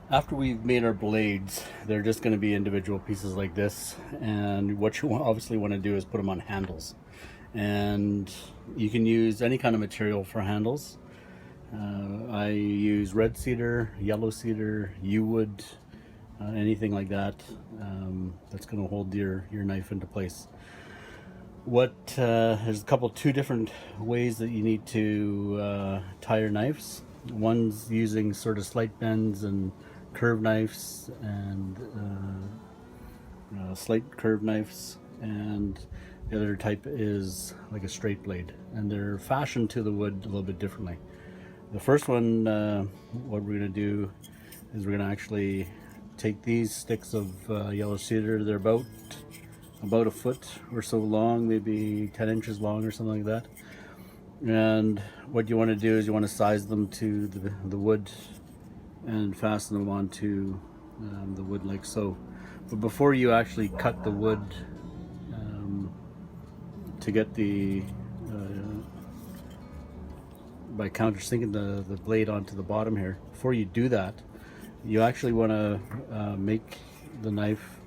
After we've made our blades, they're just going to be individual pieces like this, and what you obviously want to do is put them on handles. And you can use any kind of material for handles. I use red cedar, yellow cedar, yew wood, anything like that, that's going to hold your knife into place. There's two different ways that you need to tie your knives. One's using sort of slight bends and curved knives and slight curved knives, and the other type is like a straight blade, and they're fashioned to the wood a little bit differently. The first one, what we're going to do is we're going to actually take these sticks of yellow cedar. They're about a foot or so long, maybe 10 inches long or something like that. And what you want to do is you want to size them to the wood and fasten them onto the wood like so. But before you actually cut the wood to get by countersinking the blade onto the bottom here, before you do that, you actually want to make the knife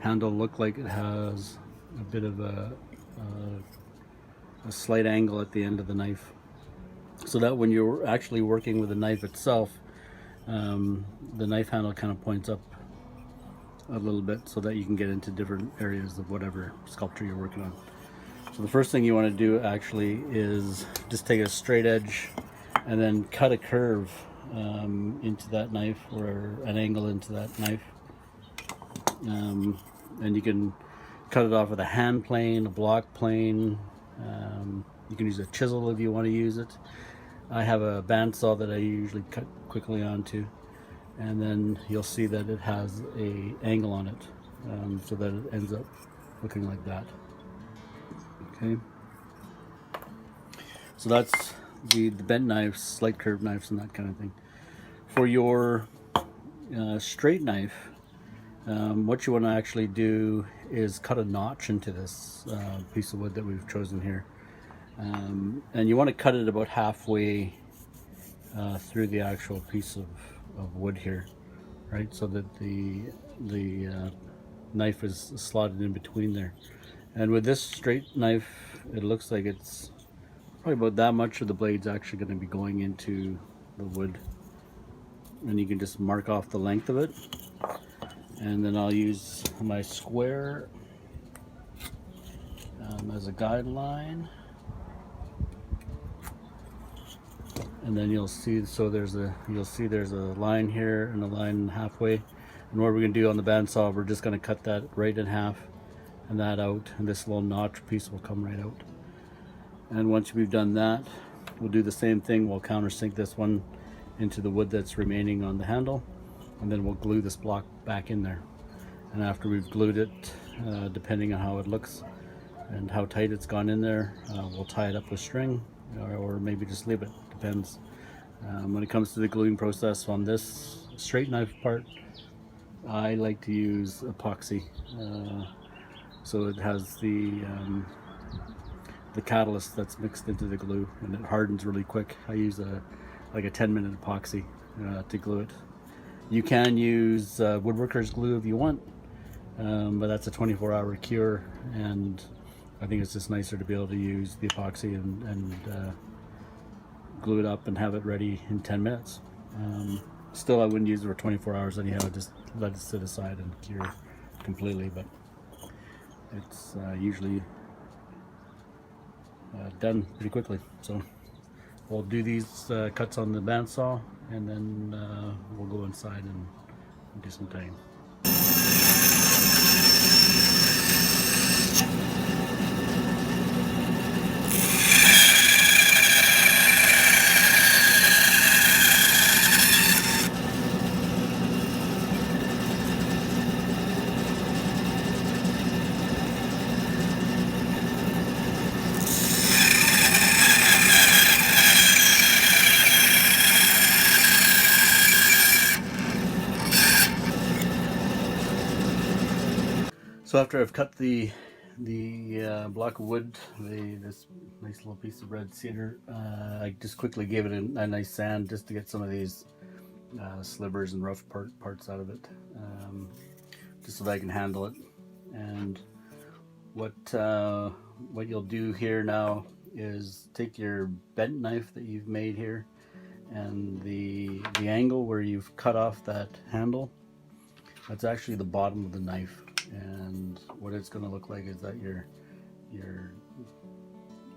handle look like it has a bit of a slight angle at the end of the knife, so that when you're actually working with the knife itself, the knife handle kind of points up a little bit so that you can get into different areas of whatever sculpture you're working on. So the first thing you want to do actually is just take a straight edge and then cut a curve into that knife, or an angle into that knife. And you can cut it off with a hand plane, a block plane. You can use a chisel if you want to use it. I have a bandsaw that I usually cut quickly onto, and then you'll see that it has a angle on it, so that it ends up looking like that. Okay, so that's the bent knives, slight curved knives, and that kind of thing. For your straight knife, what you want to actually do is cut a notch into this piece of wood that we've chosen here, and you want to cut it about halfway through the actual piece of wood here, right, so that the knife is slotted in between there. And with this straight knife, it looks like it's probably about that much of the blade's actually going to be going into the wood, and you can just mark off the length of it. And then I'll use my square as a guideline, and then you'll see there's a line here and a line halfway. And what we're going to do on the bandsaw, we're just going to cut that right in half and that out, and this little notch piece will come right out. And once we've done that, we'll do the same thing. We'll countersink this one into the wood that's remaining on the handle, and then we'll glue this block back in there. And after we've glued it, depending on how it looks and how tight it's gone in there, we'll tie it up with string, or maybe just leave it, depends. When it comes to the gluing process on this straight knife part, I like to use epoxy, so it has the catalyst that's mixed into the glue, and it hardens really quick. I use like a 10-minute epoxy to glue it. You can use woodworker's glue if you want, but that's a 24-hour cure, and I think it's just nicer to be able to use the epoxy and glue it up and have it ready in 10 minutes. Still, I wouldn't use it for 24 hours anyhow, just let it sit aside and cure completely, but it's usually done pretty quickly. So we'll do these cuts on the bandsaw, and then we'll go inside and do some tying. So after I've cut the the block of wood, this nice little piece of red cedar, I just quickly gave it a nice sand just to get some of these slivers and rough parts out of it, just so that I can handle it. And what you'll do here now is take your bent knife that you've made here, and the angle where you've cut off that handle, that's actually the bottom of the knife. And what it's going to look like is that your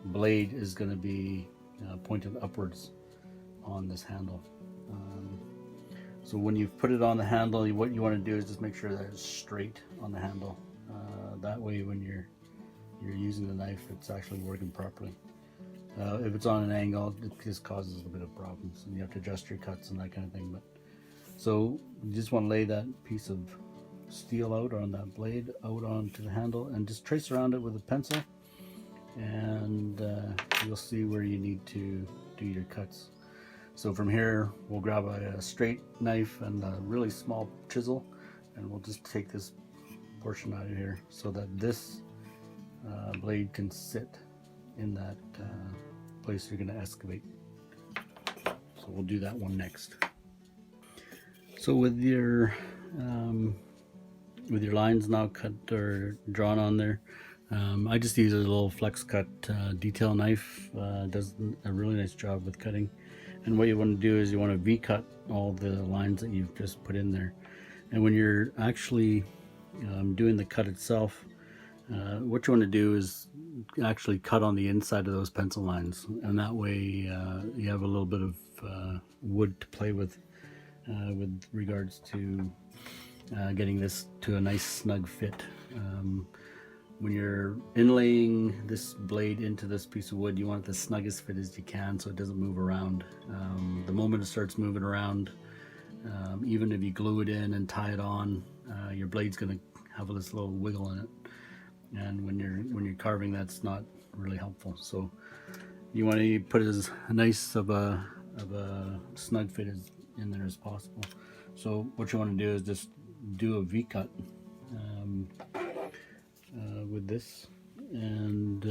blade is going to be pointed upwards on this handle. So when you've put it on the handle, what you want to do is just make sure that it's straight on the handle. That way when you're using the knife, it's actually working properly. If it's on an angle, it just causes a bit of problems, and you have to adjust your cuts and that kind of thing. But so you just want to lay that piece of steel out on that blade out onto the handle and just trace around it with a pencil, and you'll see where you need to do your cuts. So from here we'll grab a straight knife and a really small chisel, and we'll just take this portion out of here so that this blade can sit in that place you're going to excavate. So we'll do that one next. So with your lines now cut or drawn on there, I just use a little flex cut detail knife. Does a really nice job with cutting. And what you want to do is you want to V-cut all the lines that you've just put in there. And when you're actually doing the cut itself, what you want to do is actually cut on the inside of those pencil lines, and that way you have a little bit of wood to play with regards to getting this to a nice snug fit. When you're inlaying this blade into this piece of wood, you want it the snuggest fit as you can so it doesn't move around. The moment it starts moving around, even if you glue it in and tie it on, your blade's going to have this little wiggle in it, and when you're carving, that's not really helpful. So you want to put as nice of a snug fit in there as possible. So what you want to do is just do a V-cut with this, and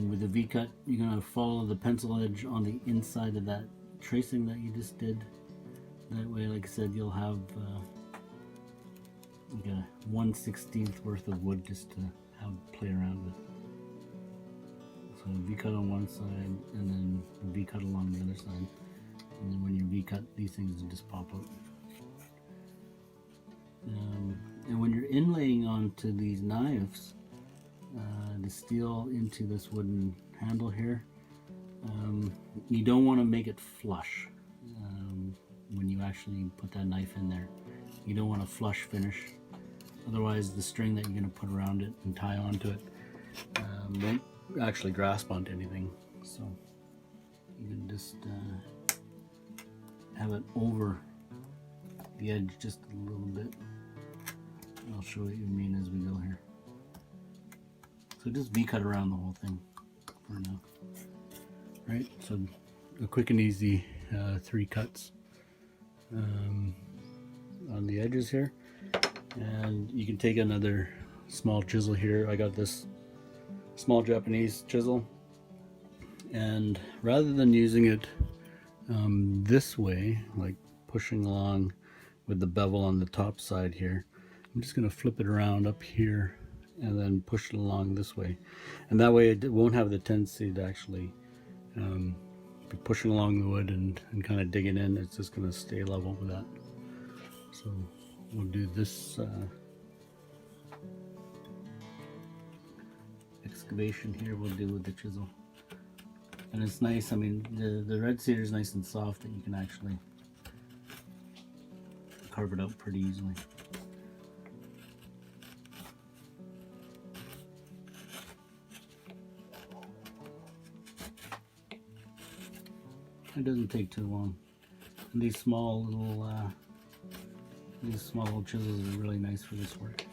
with the V-cut you're going to follow the pencil edge on the inside of that tracing that you just did. That way, like I said, you'll have like a 1/16 worth of wood just to have play around with. So V-cut on one side and then V-cut along the other side, and then when you V-cut, these things will just pop out. And when you're inlaying onto these knives, the steel into this wooden handle here, you don't want to make it flush when you actually put that knife in there. You don't want a flush finish, otherwise the string that you're going to put around it and tie onto it won't actually grasp onto anything. So you can just have it over the edge just a little bit. I'll show you what you mean as we go here. So just V-cut around the whole thing for now. Right, so a quick and easy 3 cuts on the edges here, and you can take another small chisel here. I got this small Japanese chisel, and rather than using it this way, like pushing along with the bevel on the top side here, I'm just going to flip it around up here and then push it along this way, and that way it won't have the tendency to actually be pushing along the wood and kind of digging in. It's just going to stay level with that. So we'll do this excavation here, we'll do with the chisel. And it's nice, I mean, the red cedar is nice and soft that you can actually carve it out pretty easily. It doesn't take too long. And these small little chisels are really nice for this work.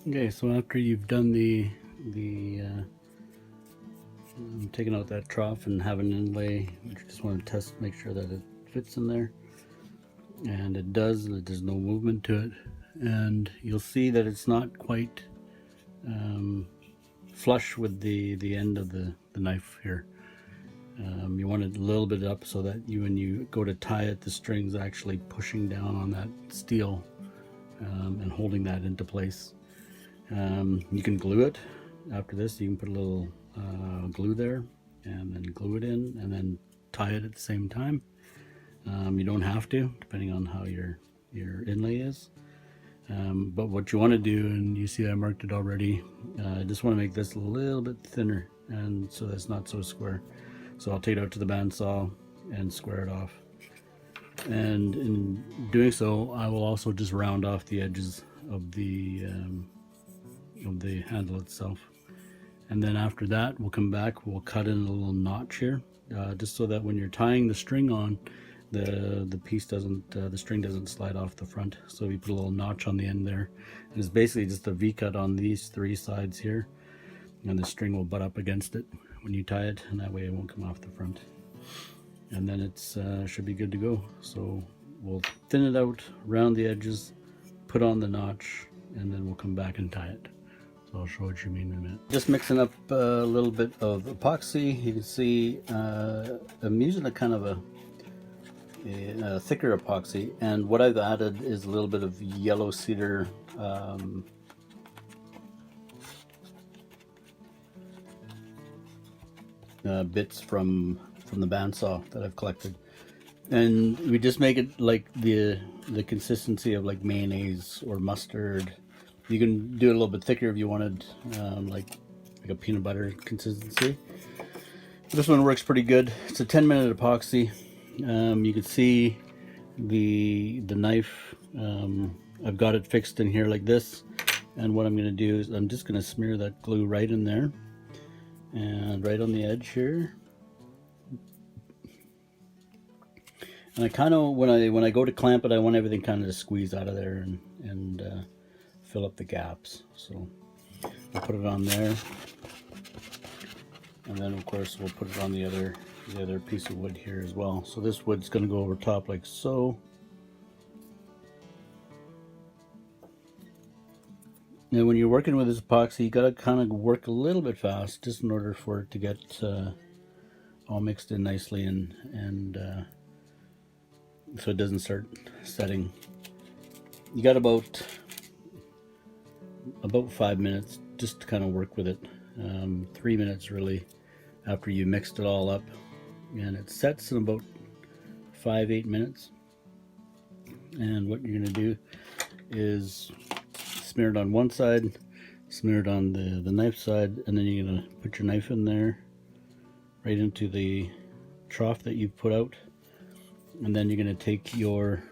Okay, so after you've done the taking out that trough and have an inlay, you just want to test, make sure that it fits in there, and it does, that there's no movement to it, and you'll see that it's not quite flush with the end of the knife here. You want it a little bit up so that when you go to tie it, the string's actually pushing down on that steel and holding that into place. You can glue it after this. You can put a little glue there and then glue it in and then tie it at the same time. You don't have to, depending on how your inlay is. But what you want to do, and you see I marked it already, I just want to make this a little bit thinner, and so that's not so square. So I'll take it out to the bandsaw and square it off. And in doing so, I will also just round off the edges of the handle itself. And then after that, we'll come back, we'll cut in a little notch here, just so that when you're tying the string on, the piece doesn't, the string doesn't slide off the front. So we put a little notch on the end there, and it's basically just a V-cut on these three sides here, and the string will butt up against it when you tie it, and that way it won't come off the front. And then it's should be good to go. So we'll thin it out around the edges, put on the notch, and then we'll come back and tie it. So I'll show what you mean in a minute. Just mixing up a little bit of epoxy. You can see I'm using a kind of a thicker epoxy, and what I've added is a little bit of yellow cedar bits from the bandsaw that I've collected, and we just make it like the consistency of like mayonnaise or mustard. You can do it a little bit thicker if you wanted, like a peanut butter consistency. This one works pretty good. It's a 10-minute epoxy. You can see the knife. I've got it fixed in here like this, and what I'm going to do is I'm just going to smear that glue right in there and right on the edge here. And I kind of, when I go to clamp it, I want everything kind of to squeeze out of there and fill up the gaps. So I'll put it on there, and then of course we'll put it on the other piece of wood here as well. So this wood's going to go over top like so. And when you're working with this epoxy, you got to kind of work a little bit fast, just in order for it to get all mixed in nicely, and so it doesn't start setting. You got about 5 minutes just to kind of work with it. 3 minutes really after you mixed it all up, and it sets in about 5-8 minutes. And what you're going to do is smear it on one side, smear it on the knife side, and then you're going to put your knife in there right into the trough that you've put out, and then you're going to take your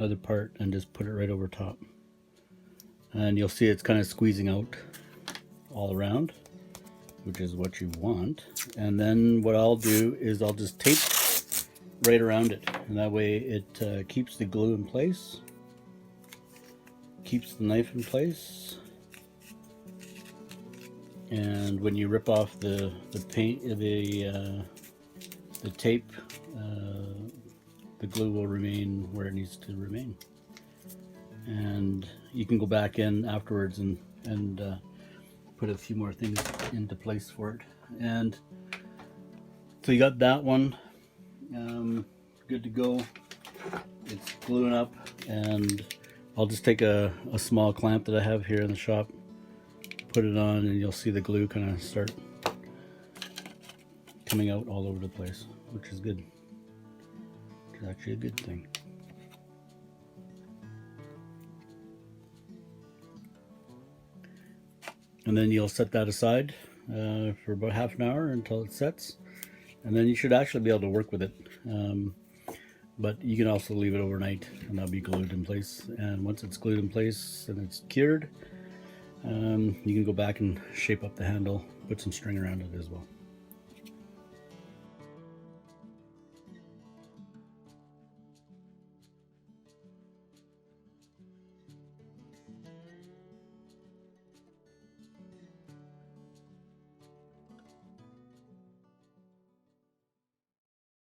other part and just put it right over top, and you'll see it's kind of squeezing out all around, which is what you want. And then what I'll do is I'll just tape right around it, and that way it keeps the glue in place, keeps the knife in place, and when you rip off the paint, the tape, the glue will remain where it needs to remain, and you can go back in afterwards and put a few more things into place for it. And so you got that one good to go. It's gluing up, and I'll just take a small clamp that I have here in the shop, put it on, and you'll see the glue kind of start coming out all over the place, which is good. It's actually a good thing. And then you'll set that aside for about half an hour until it sets, and then you should actually be able to work with it. But you can also leave it overnight, and that'll be glued in place. And once it's glued in place and it's cured, you can go back and shape up the handle, put some string around it as well.